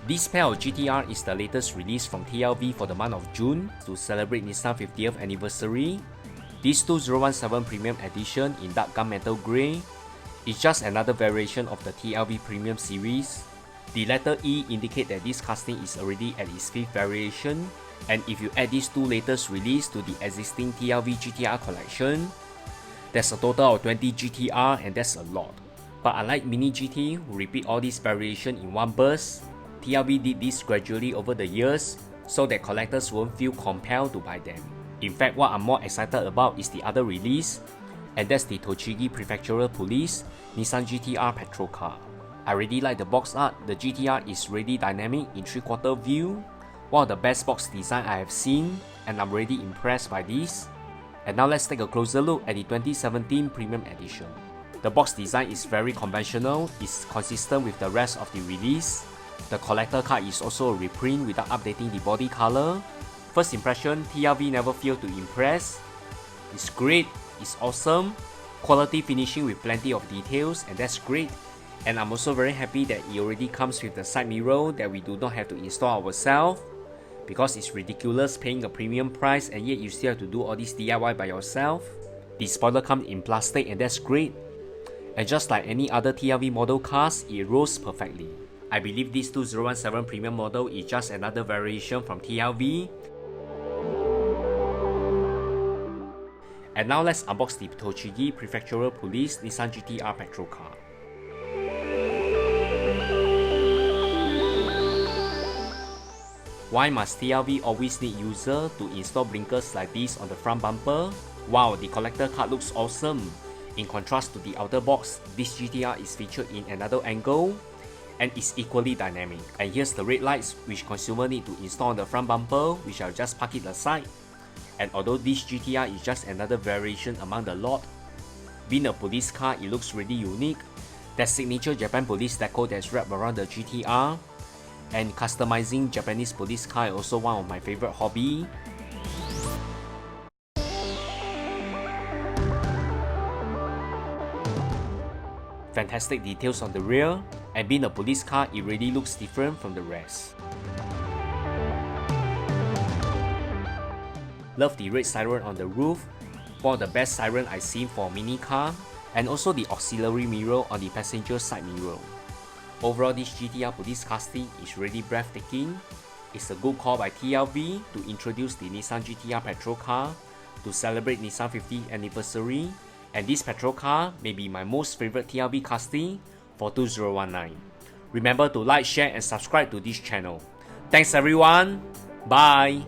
This pair of GTR is the latest release from TLV for the month of June to celebrate Nissan 50th anniversary. This 2017 Premium Edition in dark gunmetal grey is just another variation of the TLV Premium series. The letter E indicate that this casting is already at its 5th variation, and if you add these two latest release to the existing TLV GTR collection, there's a total of 20 GTR, and that's a lot. But unlike Mini GT who repeat all these variation in one burst, TLV did this gradually over the years so that collectors won't feel compelled to buy them. In fact, what I'm more excited about is the other release, and that's the Tochigi Prefectural Police Nissan GTR Patrol Car. I really like the box art. The GTR is really dynamic in 3/4 view, one of the best box design I have seen, and I'm really impressed by this. And now let's take a closer look at the 2017 Premium Edition. The box design is very conventional, it's consistent with the rest of the release. The collector card is also a reprint without updating the body color. First impression, TLV never failed to impress. It's great, it's awesome, quality finishing with plenty of details, and that's great. And I'm also very happy that it already comes with the side mirror that we do not have to install ourselves, because it's ridiculous paying a premium price and yet you still have to do all this DIY by yourself. The spoiler comes in plastic, and that's great. And just like any other TLV model cars, it rolls perfectly. I believe this 2017 Premium model is just another variation from TLV. And now let's unbox the Tochigi Prefectural Police Nissan GTR Patrol Car. Why must TLV always need user to install blinkers like this on the front bumper? Wow, the collector card looks awesome. In contrast to the outer box, this GTR is featured in another angle and is equally dynamic. And here's the red lights which consumer need to install on the front bumper, which I'll just park it aside. And although this GTR is just another variation among the lot, being a police car, it looks really unique. That signature Japan police deco that's wrapped around the GTR, and customizing Japanese police car is also one of my favorite hobby. Fantastic details on the rear, and being a police car, it really looks different from the rest. Love the red siren on the roof, one of the best siren I've seen for a mini car, and also the auxiliary mirror on the passenger side mirror. Overall, this GTR police casting is really breathtaking. It's a good call by TLV to introduce the Nissan GTR Patrol Car to celebrate Nissan 50th anniversary, and this patrol car may be my most favorite TLV casting for 2019. Remember to like, share and subscribe to this channel. Thanks everyone, bye!